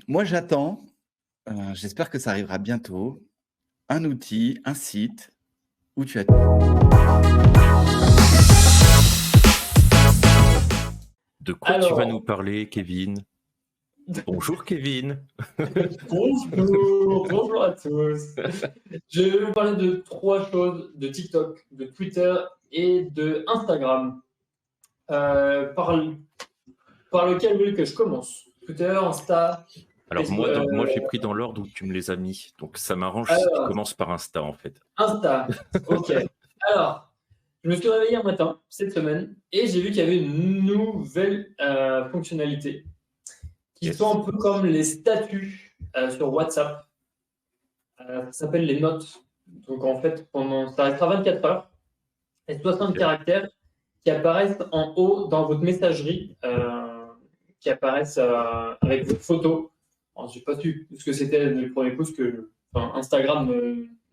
Moi, j'attends, j'espère que ça arrivera bientôt, un outil, un site où tu as De quoi tu vas nous Alors, parler, Kevin? Bonjour, Kevin. bonjour à tous. Je vais vous parler de 3 choses, de TikTok, de Twitter et de Instagram. Par lequel vous voulez que je commence? Twitter, Insta, Alors Facebook, moi j'ai pris dans l'ordre où tu me les as mis, donc ça m'arrange si tu alors, commences par Insta en fait. Insta, ok. Alors, je me suis réveillé un matin, cette semaine, et j'ai vu qu'il y avait une nouvelle fonctionnalité qui Yes. sont un peu comme les statuts sur WhatsApp. Ça s'appelle les notes. Donc en fait, ça restera 24 heures et 60 Ok. caractères qui apparaissent en haut dans votre messagerie, qui apparaissent avec votre photo. Alors, je n'ai pas su ce que c'était le premier coup, parce que Instagram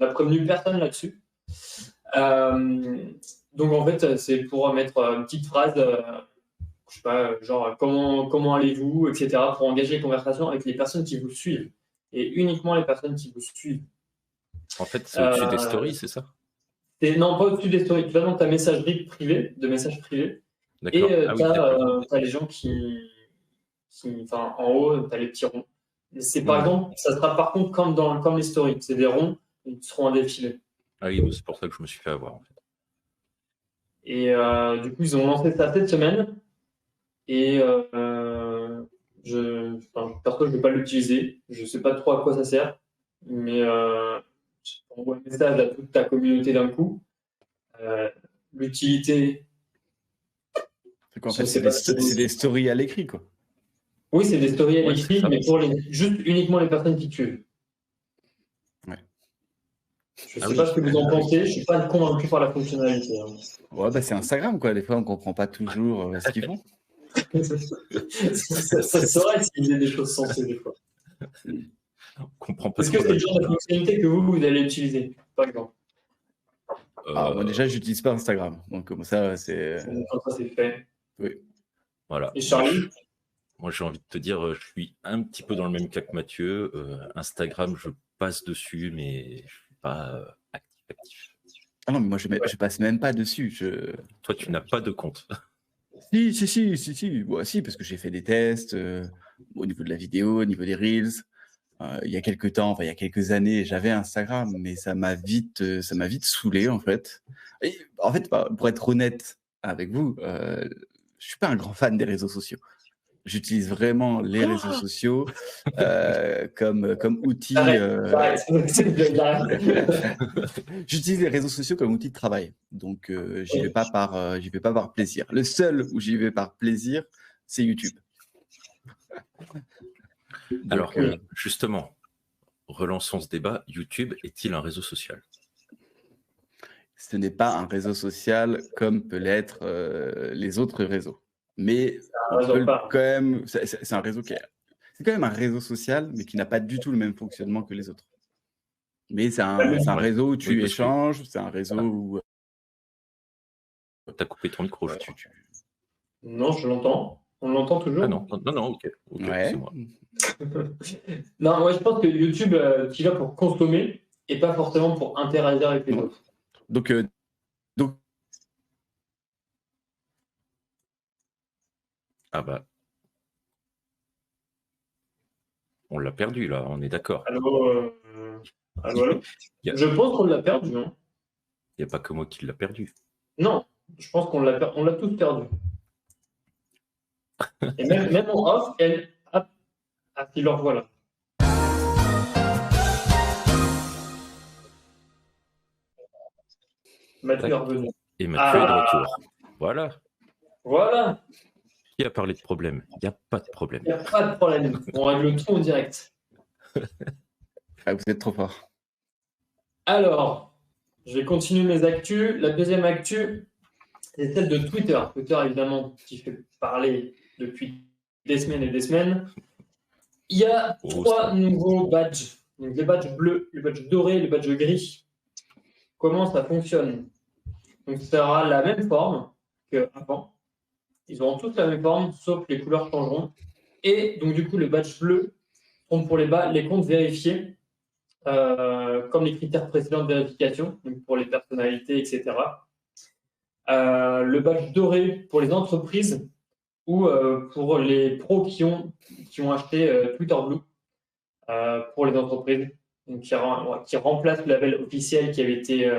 n'a prévenu personne là-dessus. Donc en fait, c'est pour mettre une petite phrase, je sais pas, genre comment allez-vous, etc., pour engager les conversations avec les personnes qui vous suivent et uniquement les personnes qui vous suivent. En fait, c'est au-dessus des Euh, stories, c'est ça? Non, pas au-dessus des stories. Tu vas dans ta messagerie privée, de messages privés, et D'accord. Ah tu oui, d'accord. as les gens en haut, tu as les petits ronds. C'est par exemple, ça sera par contre comme les stories. C'est des ronds, ils seront en défilé. Ah oui, c'est pour ça que je me suis fait avoir en fait. Et du coup, ils ont lancé ça cette semaine. Et perso, je ne vais pas l'utiliser. Je ne sais pas trop à quoi ça sert. Mais on envoie un message à toute ta communauté d'un coup. L'utilité. C'est qu'en fait, c'est des stories à l'écrit, quoi. Oui, c'est des stories à Ouais, l'écrit, c'est ça. mais pour juste uniquement les personnes qui te suivent. Ouais. Je Ah sais oui. pas ce que vous en pensez, je suis pas convaincu par la fonctionnalité. Hein. Ouais, bah c'est Instagram, quoi. Des fois, on comprend pas toujours ce qu'ils font. ça serait s'ils faisaient des choses sensées des fois. On comprend pas Est-ce que trop c'est le genre de fonctionnalité que vous allez utiliser, par exemple? Alors, moi, déjà, j'utilise pas Instagram. Donc, comme ça, c'est. Comme ça, c'est fait. Oui. Voilà. Et Charlie? Moi, j'ai envie de te dire, je suis un petit peu dans le même cas que Mathieu. Instagram, je passe dessus, mais je suis pas actif. Ah non, mais moi, je passe même pas dessus. Toi, tu n'as pas de compte. Si. Ouais, si, parce que j'ai fait des tests au niveau de la vidéo, au niveau des Reels. Il y a quelques temps, enfin, il y a quelques années, j'avais Instagram, mais ça m'a vite saoulé, en fait. Et, en fait, pour être honnête avec vous, je suis pas un grand fan des réseaux sociaux. J'utilise vraiment les réseaux sociaux comme outil. Arrête. J'utilise les réseaux sociaux comme outil de travail. Donc, j'y vais pas par plaisir. Le seul où j'y vais par plaisir, c'est YouTube. Donc, Alors, justement, relançons ce débat. YouTube est-il un réseau social? ce n'est pas un réseau social comme peut l'être les autres réseaux. Mais quand même, c'est un réseau c'est quand même un réseau social, mais qui n'a pas du tout le même fonctionnement que les autres. Mais c'est un réseau où tu échanges, c'est un réseau où... T'as coupé ton micro, Non, je l'entends. On l'entend toujours? Ah non, ok, ouais. c'est moi. Non, moi je pense que YouTube, tu vas pour consommer et pas forcément pour interagir avec les autres. Donc, ah bah, on l'a perdu là, on est d'accord. Allô. Je pense qu'on l'a perdu. Hein. Il n'y a pas que moi qui l'a perdu. Non, je pense qu'on l'a tous perdu. Et même en off, si le revoilà. Mathieu est revenu. Et Mathieu est de retour. Voilà. Qui a parlé de problème? Il n'y a pas de problème. Il n'y a pas de problème. On règle tout en direct. vous êtes trop fort. Alors, je vais continuer mes actus. La deuxième actu, c'est celle de Twitter. Twitter, évidemment, qui fait parler depuis des semaines et des semaines. Il y a 3 nouveaux badges. Donc, les badges bleus, les badges dorés, les badges gris. Comment ça fonctionne? Donc, ça aura la même forme qu'avant. Ils auront tous la même forme, sauf les couleurs changeront. Et donc, du coup, le badge bleu compte pour les comptes vérifiés, comme les critères précédents de vérification, donc pour les personnalités, etc. Le badge doré pour les entreprises ou pour les pros qui ont acheté Twitter Blue pour les entreprises, donc qui remplace le label officiel qui avait été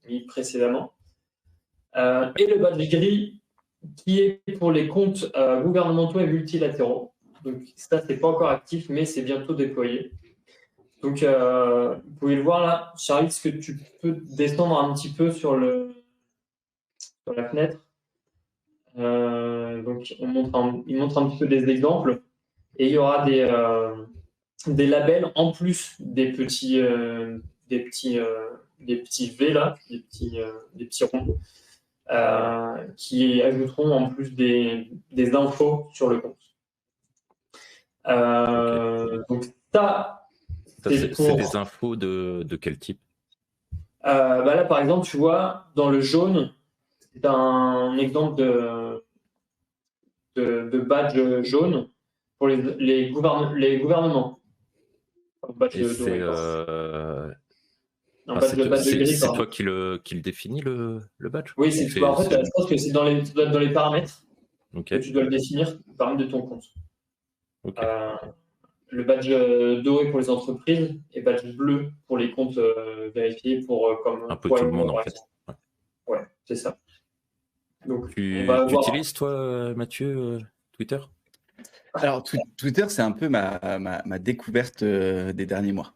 mis précédemment. Et le badge gris qui est pour les comptes gouvernementaux et multilatéraux. Donc ça, c'est pas encore actif, mais c'est bientôt déployé. Donc vous pouvez le voir là. Charlie, est-ce que tu peux descendre un petit peu sur la fenêtre? Donc il montre un petit peu des exemples. Et il y aura des labels en plus des petits V là, des petits ronds. Qui ajouteront en plus des infos sur le compte. Donc ça c'est des infos de quel type? Là, par exemple, tu vois, dans le jaune, c'est un exemple de badge jaune pour les gouvernements. Badge c'est toi qui le définis, le badge? Oui, en fait, je pense que c'est dans les paramètres que tu dois le définir, les paramètres de ton compte. Le badge doré pour les entreprises et badge bleu pour les comptes vérifiés comme un peu tout le monde en fait. Ouais, c'est ça. Donc, tu utilises toi, Mathieu, Twitter? Alors Twitter, c'est un peu ma découverte des derniers mois.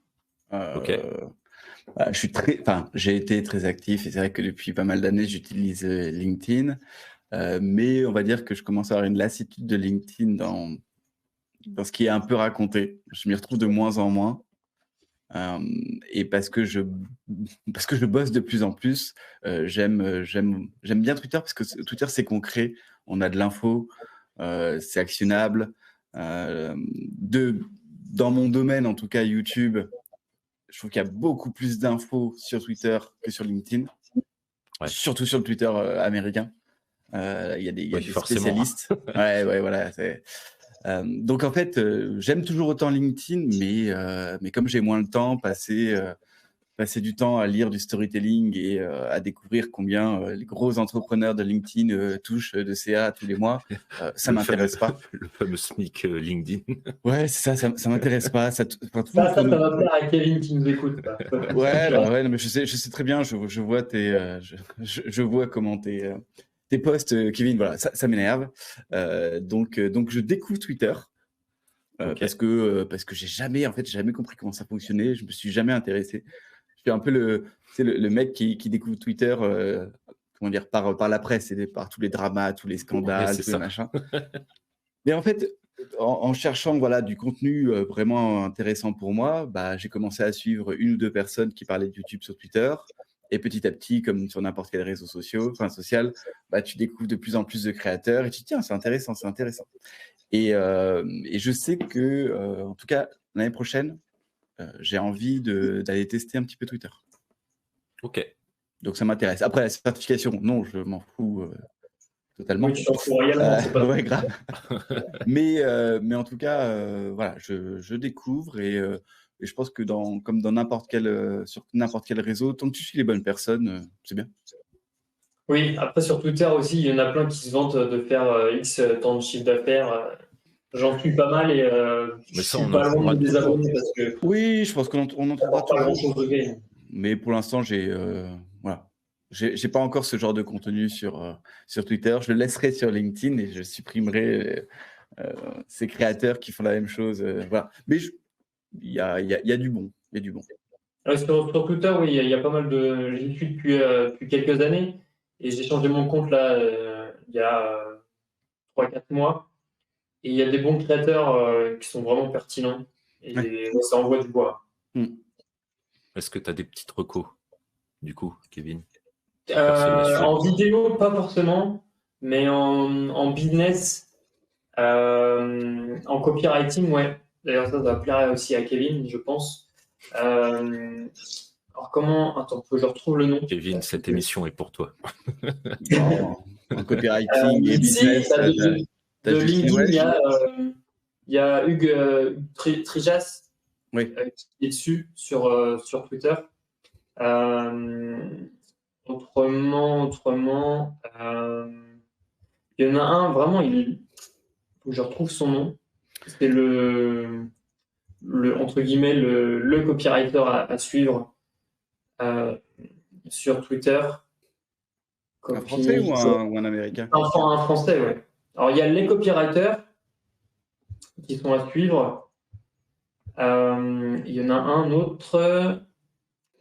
J'ai été très actif et c'est vrai que depuis pas mal d'années, j'utilise LinkedIn, mais on va dire que je commence à avoir une lassitude de LinkedIn dans ce qui est un peu raconté. Je m'y retrouve de moins en moins, et parce que je bosse de plus en plus, j'aime bien Twitter parce que Twitter c'est concret, on a de l'info, c'est actionnable. Dans mon domaine, en tout cas YouTube, je trouve qu'il y a beaucoup plus d'infos sur Twitter que sur LinkedIn, surtout sur le Twitter américain. Il y a des spécialistes. Ouais, voilà. Donc en fait, j'aime toujours autant LinkedIn, mais comme j'ai moins le temps, passer du temps à lire du storytelling et à découvrir combien les gros entrepreneurs de LinkedIn touchent de CA tous les mois, ça m'intéresse pas. Le fameux SMIC LinkedIn. Ouais, c'est ça m'intéresse pas. Ça va plaire à Kevin qui nous écoute. Ouais, mais je sais très bien, je vois je vois comment tes posts, Kevin, voilà, ça m'énerve. Donc je découvre Twitter. Parce que j'ai jamais compris comment ça fonctionnait. Je me suis jamais intéressé. Je suis un peu le mec qui découvre Twitter, comment dire, par la presse et par tous les dramas, tous les scandales, tous les machins. Mais en fait, en cherchant du contenu vraiment intéressant pour moi, j'ai commencé à suivre une ou deux personnes qui parlaient de YouTube sur Twitter. Et petit à petit, comme sur n'importe quel réseau social, tu découvres de plus en plus de créateurs et tu te dis, tiens, c'est intéressant. Et je sais que, en tout cas, l'année prochaine, j'ai envie d'aller tester un petit peu Twitter. Ok. Donc ça m'intéresse. Après, la certification, non, je m'en fous totalement. Oui, tu t'en fous réellement, c'est pas ouais, grave. mais en tout cas, voilà, je découvre et je pense que comme dans sur n'importe quel réseau, tant que tu suis les bonnes personnes, c'est bien. Oui, après sur Twitter aussi, il y en a plein qui se vantent de faire X temps de chiffre d'affaires. J'en suis pas mal et je suis pas loin de désabonner parce que. Oui, je pense qu'on en trouvera toujours. De mais pour l'instant, j'ai pas encore ce genre de contenu sur Twitter. Je le laisserai sur LinkedIn et je supprimerai ces créateurs qui font la même chose. Voilà. Mais il y a du bon. Il y a du bon. Sur Twitter, oui, il y a pas mal de. J'y suis depuis quelques années et j'ai changé mon compte là il y a 3-4 mois. Et il y a des bons créateurs qui sont vraiment pertinents et ça envoie du bois. Est-ce que tu as des petites recos, du coup, Kevin? En vidéo, pas forcément, mais en business, en copywriting, ouais. D'ailleurs, ça va plaire aussi à Kevin, je pense. Alors comment... Attends, que je retrouve le nom. Kevin, cette émission est pour toi. En copywriting et business... De LinkedIn, il Il y a Hugues Trijas Oui. qui est dessus sur Twitter. Autrement, il y en a un, vraiment, faut que je retrouve son nom. C'est entre guillemets, le copywriter à suivre sur Twitter. Un Français ou un Américain? Un Français, ouais. Alors, il y a les copywriters qui sont à suivre. Il y en a un autre.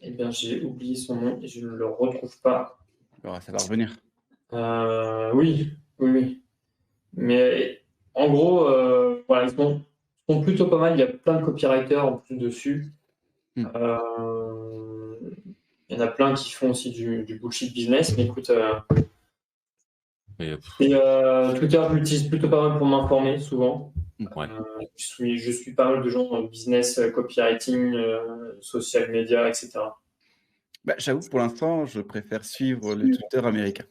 Eh bien, j'ai oublié son nom et je ne le retrouve pas. Alors, ça va revenir. Oui. Mais en gros, voilà, ils sont plutôt pas mal. Il y a plein de copywriters en plus dessus. Il y en a plein qui font aussi du bullshit business. Mais écoute, Twitter, je l'utilise plutôt pas mal pour m'informer souvent. Ouais. Je suis pas mal de gens dans le business, copywriting, social media, etc. Bah, j'avoue que pour l'instant, je préfère suivre le Twitter américain.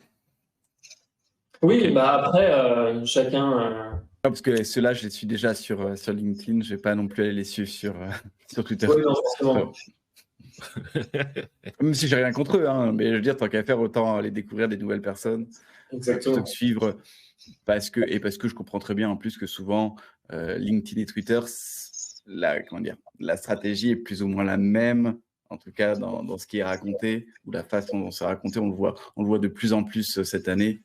Oui, Ok. bah après, chacun. Non, parce que ceux-là, je les suis déjà sur LinkedIn. Je vais pas non plus aller les suivre sur Twitter. Oui, non, forcément. Même si j'ai rien contre eux, hein, mais je veux dire, tant qu'à faire, autant aller découvrir des nouvelles personnes. Exactement. Plutôt que suivre, parce que je comprends très bien en plus que souvent, LinkedIn et Twitter, la stratégie est plus ou moins la même, en tout cas dans ce qui est raconté, ou la façon dont c'est raconté, on le voit de plus en plus cette année.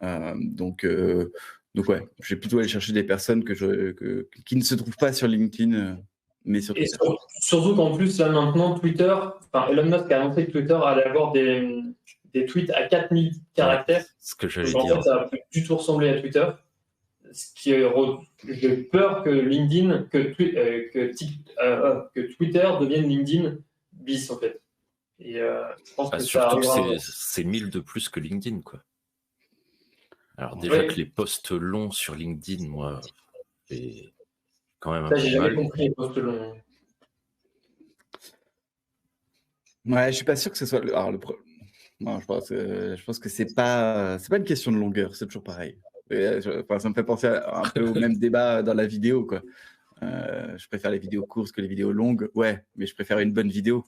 Donc ouais, je vais plutôt aller chercher des personnes qui ne se trouvent pas sur LinkedIn, mais sur Twitter. Et surtout qu'en plus, là maintenant, Twitter, Elon Musk a annoncé que Twitter allait avoir des tweets à 4000 caractères. Ce que j'allais Donc, en dire. fait, ça va plus du tout ressembler à Twitter. J'ai peur que LinkedIn, que Twitter devienne LinkedIn bis, en fait. Et je pense que ça Surtout arrivera. que c'est 1000 de plus que LinkedIn, quoi. Alors déjà que les posts longs sur LinkedIn, moi, c'est quand même un peu J'ai jamais mal. compris les posts longs. Ouais, je suis pas sûr que ce soit non, je pense que c'est pas une question de longueur, c'est toujours pareil. Ça me fait penser un peu au même débat dans la vidéo, quoi. Je préfère les vidéos courtes que les vidéos longues. Ouais, mais je préfère une bonne vidéo.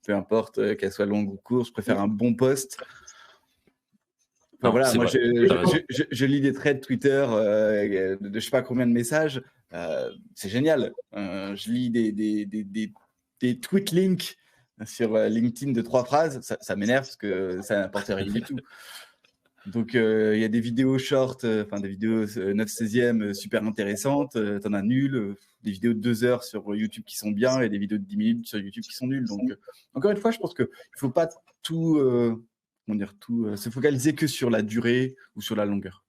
Peu importe qu'elle soit longue ou courte, je préfère un bon post. Enfin, Non, voilà, moi, vrai, je lis des threads Twitter de je sais pas combien de messages. C'est génial. Je lis des tweet links sur LinkedIn de 3 phrases. Ça m'énerve parce que ça n'apporte rien du tout. Donc, il y a des vidéos short, des vidéos 9/16e super intéressantes. T'en as nul. Des vidéos de 2 heures sur YouTube qui sont bien et des vidéos de 10 minutes sur YouTube qui sont nulles. Donc, encore une fois, je pense qu'il ne faut pas tout se focaliser que sur la durée ou sur la longueur.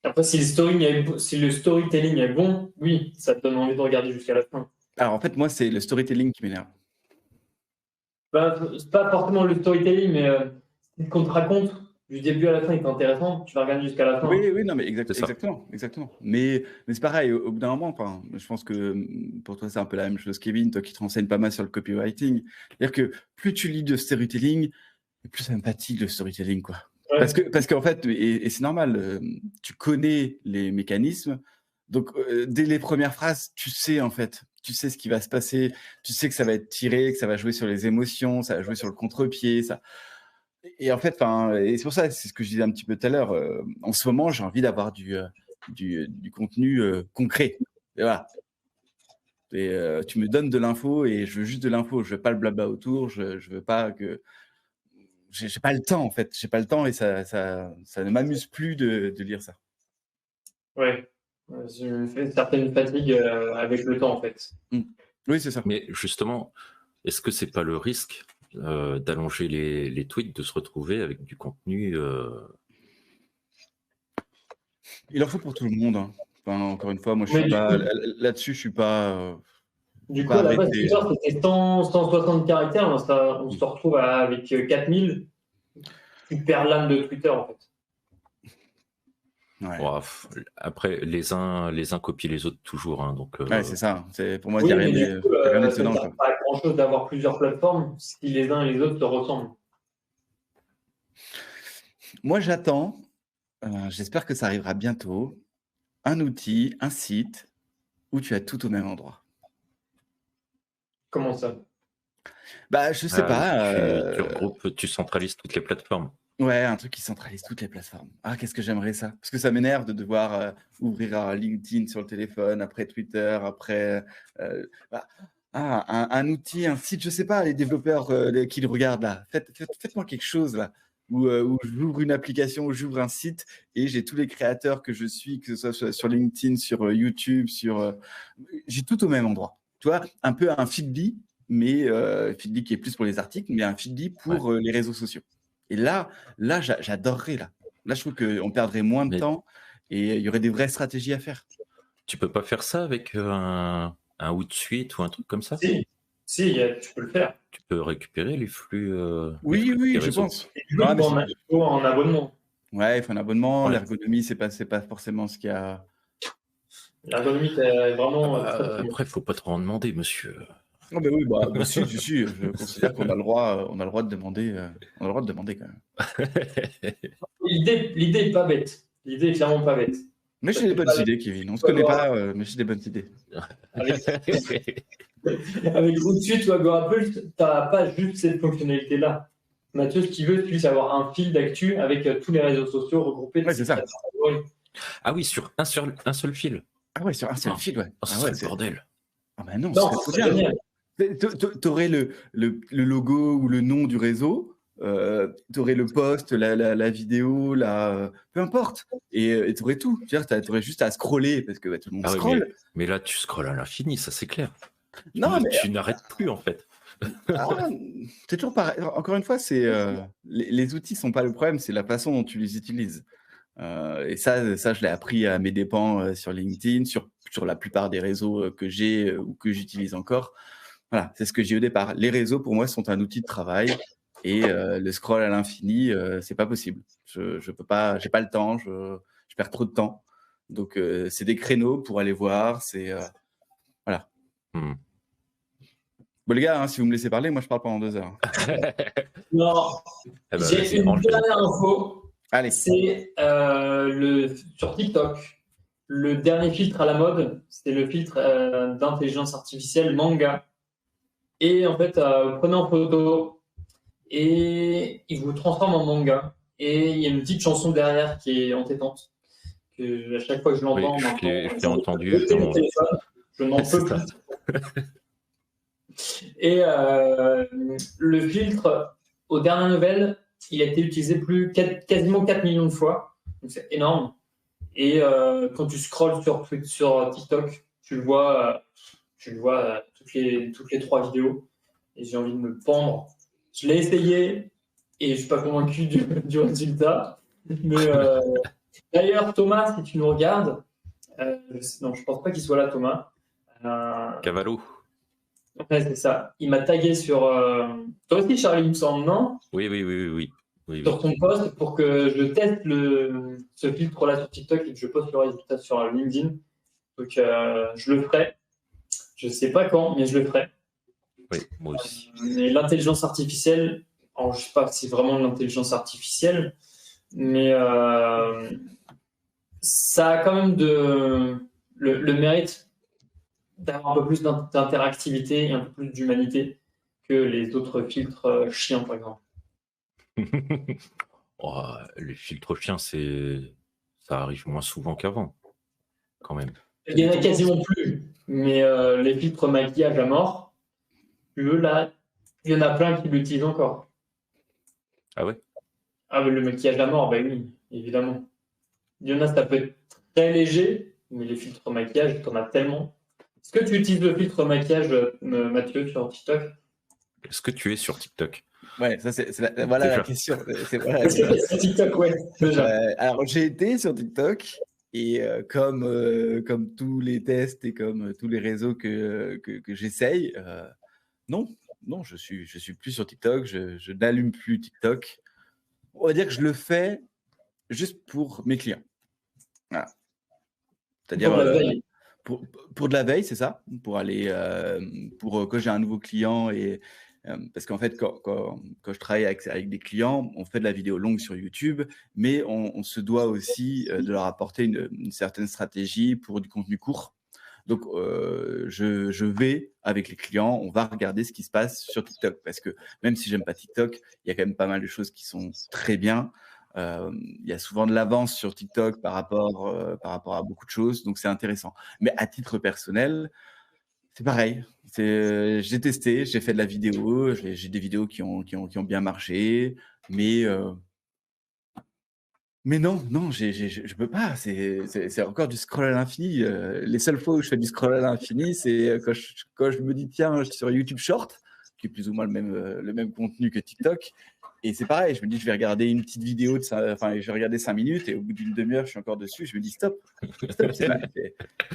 Après, si le storytelling est bon, oui, ça te donne envie de regarder jusqu'à la fin. Alors, en fait, moi, c'est le storytelling qui m'énerve. C'est pas forcément le storytelling, mais si qu'on te raconte du début à la fin est intéressant, tu vas regarder jusqu'à la fin. Oui, non, mais exactement. Mais c'est pareil, au bout d'un moment, je pense que pour toi, c'est un peu la même chose, Kevin, toi qui te renseignes pas mal sur le copywriting. C'est-à-dire que plus tu lis de storytelling, plus ça me fatigue le storytelling, quoi. Ouais. Parce qu'en fait, et c'est normal, tu connais les mécanismes, donc dès les premières phrases, tu sais en fait, tu sais ce qui va se passer, tu sais que ça va être tiré, que ça va jouer sur les émotions, ça va jouer sur le contre-pied, ça. Et en fait, et c'est pour ça, c'est ce que je disais un petit peu tout à l'heure, en ce moment, j'ai envie d'avoir du contenu concret. Et voilà. Et, tu me donnes de l'info et je veux juste de l'info, je veux pas le blabla autour, je veux pas que... J'ai pas le temps, en fait. J'ai pas le temps et ça ne m'amuse plus de lire ça. Ouais. Je fais une certaine fatigue avec le temps, en fait. Oui, c'est ça. Mais justement, est-ce que c'est pas le risque d'allonger les tweets, de se retrouver avec du contenu Il en faut pour tout le monde. Hein. Encore une fois, moi, là-dessus, je suis pas... Du coup, à la base, Twitter, c'était 160 caractères. On se retrouve avec 4000. Tu perds l'âme de Twitter, en fait. Ouais. Bon, après, les uns copient les autres toujours. Hein, donc, ouais, c'est ça. Pour moi, il n'y a rien d'étonnant. Ça ne sert pas à grand-chose d'avoir plusieurs plateformes si les uns et les autres se ressemblent. Moi, j'attends. J'espère que ça arrivera bientôt. un outil, un site où tu as tout au même endroit. Comment ça? Bah, je sais pas. Tu regroupes, tu centralises toutes les plateformes. Ouais, un truc qui centralise toutes les plateformes. Ah, qu'est-ce que j'aimerais ça? Parce que ça m'énerve de devoir ouvrir un LinkedIn sur le téléphone, après Twitter, après bah, un outil, un site, je sais pas, les développeurs qui le regardent là, faites-moi quelque chose là, où j'ouvre une application, où j'ouvre un site et j'ai tous les créateurs que je suis, que ce soit sur LinkedIn, sur YouTube, j'ai tout au même endroit. Tu vois, un peu un Feedly, mais Feedly qui est plus pour les articles, mais un Feedly pour les réseaux sociaux. Et là, j'adorerais là. Là, je trouve qu'on perdrait moins de temps et il y aurait des vraies stratégies à faire. Tu peux pas faire ça avec un Hootsuite ou un truc comme ça? Si, tu peux le faire. Tu peux récupérer les flux. Oui, des je réseaux. pense. Il faut en abonnement. Ouais, il faut un abonnement. Ouais. L'ergonomie, c'est pas forcément ce qu'il y a. L'ergonomie est vraiment. Après, faut pas trop en demander, monsieur. Oh, ben oui, bah, si, je considère qu'on a le droit de demander. On a le droit de demander quand même. L'idée est pas bête. L'idée est clairement pas bête. Mais j'ai des bonnes idées, Kevin. On se connaît pas, mais j'ai des bonnes idées. Avec Hootsuite ou Agorapulse, tu n'as pas juste cette fonctionnalité-là. Mathieu, ce qu'il veut, c'est juste avoir un fil d'actu avec tous les réseaux sociaux regroupés. Ouais, c'est ça. Ah oui, sur un seul fil. Ah ouais, sur un seul fil, ouais. Oh, c'est le bordel. Ah bah non, c'est génial. Tu aurais le logo ou le nom du réseau, tu aurais le post, la vidéo, peu importe. Et tu aurais tout. Tu aurais juste à scroller parce que tout le monde scrolle. Mais là, tu scrolles à l'infini, ça c'est clair. Tu n'arrêtes plus en fait. C'est toujours pareil. Encore une fois, les outils ne sont pas le problème, c'est la façon dont tu les utilises. Et ça, je l'ai appris à mes dépens sur LinkedIn, sur la plupart des réseaux que j'ai ou que j'utilise encore. Voilà, c'est ce que j'ai au départ. Les réseaux, pour moi, sont un outil de travail et le scroll à l'infini, c'est pas possible. Je peux pas, j'ai pas le temps, je perds trop de temps. Donc, c'est des créneaux pour aller voir. Voilà. Bon, les gars, si vous me laissez parler, moi, je parle pendant 2 heures. Non, j'ai une dernière info. Allez. C'est sur TikTok. Le dernier filtre à la mode, c'est le filtre d'intelligence artificielle Manga. Et en fait, vous prenez en photo et il vous transforme en manga. Et il y a une petite chanson derrière qui est entêtante. À chaque fois que je l'entends, je l'ai entendu. Je n'en peux plus. Et le filtre, aux dernières nouvelles, il a été utilisé quasiment 4 millions de fois. Donc c'est énorme. Et quand tu scrolles sur TikTok, tu le vois toutes les 3 vidéos. Et j'ai envie de me pendre. Je l'ai essayé et je ne suis pas convaincu du résultat. Mais d'ailleurs, Thomas, si tu nous regardes, non, je ne pense pas qu'il soit là, Thomas. Cavallo. Ouais, c'est ça. Il m'a tagué sur. Toi aussi, Charlie, il me semble, non? Oui. Sur ton post pour que je teste ce filtre-là sur TikTok et que je poste le résultat sur LinkedIn. Donc, je le ferai. Je ne sais pas quand, mais je le ferai. Oui, moi aussi. Mais l'intelligence artificielle, alors, je ne sais pas si c'est vraiment de l'intelligence artificielle, mais ça a quand même le mérite d'avoir un peu plus d'interactivité et un peu plus d'humanité que les autres filtres chiens, par exemple. Les filtres chiens, ça arrive moins souvent qu'avant, quand même. Il n'y en a quasiment plus, mais les filtres maquillage à mort, là, il y en a plein qui l'utilisent encore. Ah ouais? Ah, mais le maquillage à mort, ben oui, évidemment. Il y en a, ça peut être très léger, mais les filtres maquillage, tu en as tellement. Est-ce que tu utilises le filtre maquillage, Mathieu, sur TikTok? Est-ce que tu es sur TikTok? Ouais, ça c'est la question. Est-ce que tu es sur TikTok? Ouais, déjà. Alors, j'ai été sur TikTok et comme tous les tests et comme tous les réseaux que j'essaye, non, je suis plus sur TikTok, je n'allume plus TikTok. On va dire que je le fais juste pour mes clients. Voilà. C'est-à-dire pour de la veille, c'est ça, pour aller quand j'ai un nouveau client et Parce qu'en fait, quand je travaille avec des clients, on fait de la vidéo longue sur YouTube, mais on se doit aussi de leur apporter une certaine stratégie pour du contenu court. Donc, je vais avec les clients, on va regarder ce qui se passe sur TikTok. Parce que même si j'aime pas TikTok, il y a quand même pas mal de choses qui sont très bien. Il y a souvent de l'avance sur TikTok par rapport à beaucoup de choses, donc c'est intéressant. Mais à titre personnel, c'est pareil. J'ai testé, j'ai fait de la vidéo, j'ai des vidéos qui ont bien marché, mais non, je peux pas. C'est encore du scroll à l'infini. Les seules fois où je fais du scroll à l'infini, c'est quand je me dis tiens, je suis sur YouTube Short, qui est plus ou moins le même contenu que TikTok. Et c'est pareil, je me dis je vais regarder une petite vidéo je vais regarder 5 minutes et au bout d'une demi-heure, je suis encore dessus. Je me dis stop,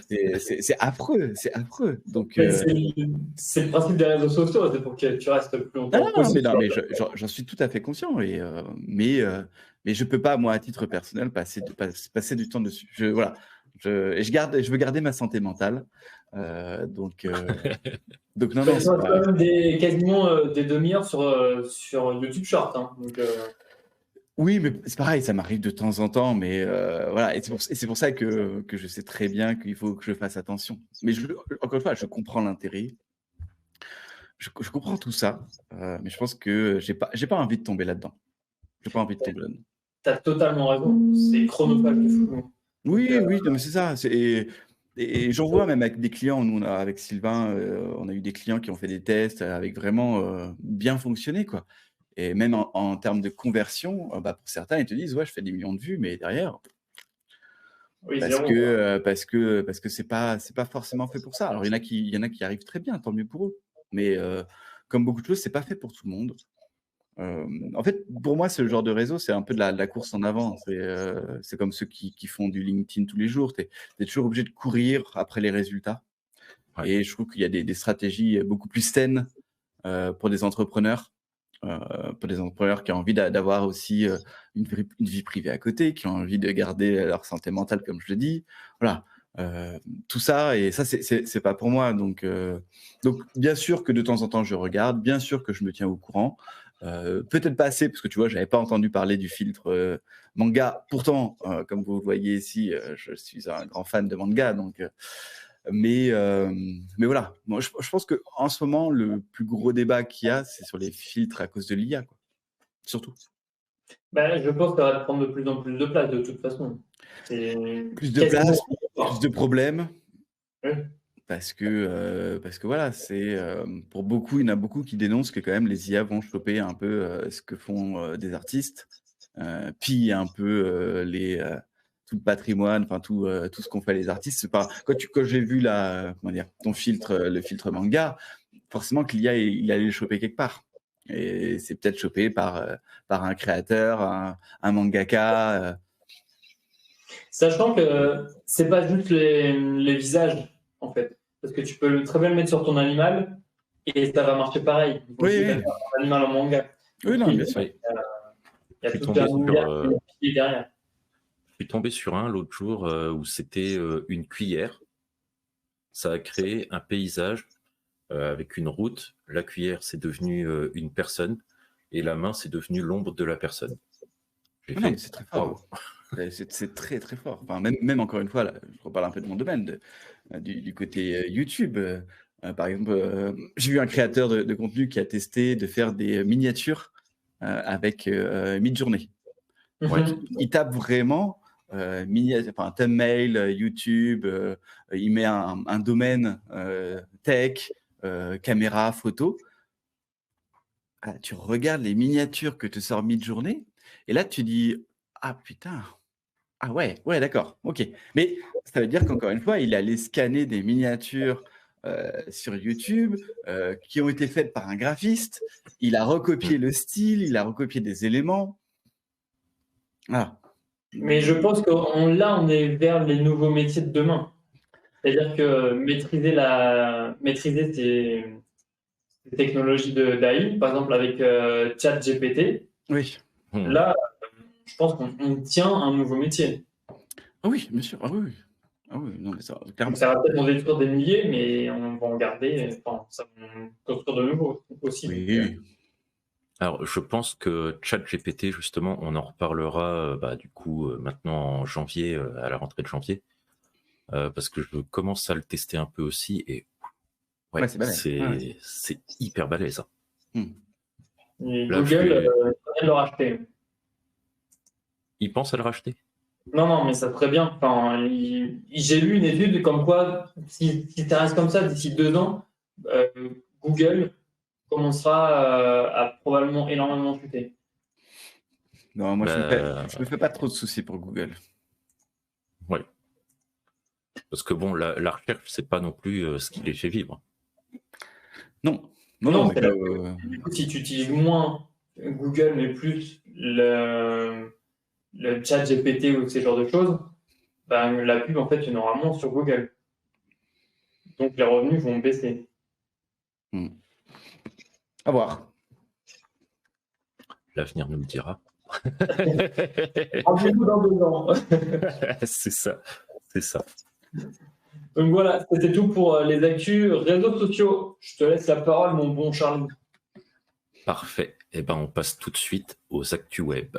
c'est affreux, c'est affreux. Donc c'est le principe des réseaux sociaux, c'est pour que tu restes plus longtemps possible. mais j'en suis tout à fait conscient. Mais je peux pas, moi, à titre personnel, passer du temps dessus. Je veux garder ma santé mentale. Donc non, c'est quand même quasiment des demi-heures sur YouTube Short. Hein, donc, Oui, mais c'est pareil, ça m'arrive de temps en temps, mais voilà. Et c'est pour ça que je sais très bien qu'il faut que je fasse attention. Mais encore une fois, je comprends l'intérêt. Je comprends tout ça, mais je pense que j'ai pas envie de tomber là-dedans. J'ai pas envie de tomber là-dedans. Tu as totalement raison. C'est chronophage de fou. Oui, non, mais c'est ça. Et j'en vois même avec des clients. Nous, avec Sylvain, on a eu des clients qui ont fait des tests avec vraiment bien fonctionné, quoi. Et même en termes de conversion, pour certains, ils te disent ouais, je fais des millions de vues, mais derrière, oui, parce que c'est pas forcément fait pour ça. Alors il y en a qui arrivent très bien, tant mieux pour eux. Mais comme beaucoup de choses, c'est pas fait pour tout le monde. En fait, pour moi, ce genre de réseau, c'est un peu de la course en avant. C'est comme ceux qui font du LinkedIn tous les jours. Tu es toujours obligé de courir après les résultats. Ouais. Et je trouve qu'il y a des stratégies beaucoup plus saines pour des entrepreneurs. Pour des entrepreneurs qui ont envie d'avoir aussi une vie privée à côté, qui ont envie de garder leur santé mentale, comme je le dis. Voilà. Tout ça, et ça, c'est pas pour moi. Donc, bien sûr que de temps en temps, je regarde. Bien sûr que je me tiens au courant. Peut-être pas assez, parce que tu vois, j'avais pas entendu parler du filtre manga. Pourtant, comme vous le voyez ici, je suis un grand fan de manga, donc... Mais voilà, moi, je pense qu'en ce moment, le plus gros débat qu'il y a, c'est sur les filtres à cause de l'IA, quoi. Surtout. Je pense que ça va prendre de plus en plus de place, de toute façon. Plus de place, plus de problèmes. Oui. Parce que voilà, pour beaucoup, il y en a beaucoup qui dénoncent que quand même les IA vont choper un peu ce que font des artistes, pillent un peu tout le patrimoine, enfin tout ce qu'ont fait les artistes. C'est pas quand j'ai vu le filtre manga, forcément que l'IA il allait le choper quelque part. Et c'est peut-être chopé par un créateur, un mangaka. Sachant que c'est pas juste les visages, en fait. Parce que tu peux très bien le mettre sur ton animal et ça va marcher pareil. Oui. Un animal en manga. Oui, non, bien sûr. Il y a tout un univers qui est derrière. Je suis tombé sur un l'autre jour où c'était une cuillère. Ça a créé un paysage avec une route. La cuillère, c'est devenu une personne et la main, c'est devenu l'ombre de la personne. C'est très fort. C'est très, très fort. Enfin, même encore une fois, là, je reparle un peu de mon domaine, du côté YouTube. Par exemple, j'ai vu un créateur de contenu qui a testé de faire des miniatures avec Midjourney. Ouais, il tape vraiment un thumbnail YouTube, il met un domaine tech, caméra, photo. Tu regardes les miniatures que te sort Midjourney et là tu dis ah putain, ah ouais, d'accord, ok. Mais ça veut dire qu'encore une fois, il allait scanner des miniatures sur YouTube qui ont été faites par un graphiste. Il a recopié le style, il a recopié des éléments. Voilà. Mais je pense on est vers les nouveaux métiers de demain. C'est-à-dire que maîtriser ces technologies d'AI, par exemple avec ChatGPT, oui. Là, je pense qu'on tient un nouveau métier. Ah oui, bien sûr. Ah oui. Ah oui, non, mais ça, Donc clairement. ça va peut-être en détruire des milliers, mais on va en garder, enfin, ça va en construire de nouveau aussi. Oui, Donc, oui. Alors, je pense que ChatGPT, justement, on en reparlera du coup maintenant en janvier, à la rentrée de janvier, parce que je commence à le tester un peu aussi et ouais, Ouais, c'est balèze. Ouais. c'est hyper balèze. Hein. et Là, Google je fais... vient de le racheter. Il pense à le racheter. Non, mais ça serait bien. Enfin, j'ai lu une étude comme quoi, si ça reste comme ça d'ici 2 ans, Google commencera à probablement énormément chuter. Non, moi, je Bah, me fais pas trop de soucis pour Google. ouais. Parce que bon, la recherche, c'est pas non plus ce qui les fait vivre. Non, Non, mais c'est du coup, si tu utilises moins Google, mais plus le chat GPT ou ces genres de choses, ben, la pub, en fait, il y en aura moins sur Google. Donc, les revenus vont baisser. À voir. L'avenir nous le dira. Rendez-vous dans 2 ans. C'est ça, c'est ça. Donc voilà, c'était tout pour les actus réseaux sociaux. Je te laisse la parole, mon bon Charles. Parfait. Eh ben, on passe tout de suite aux actus web.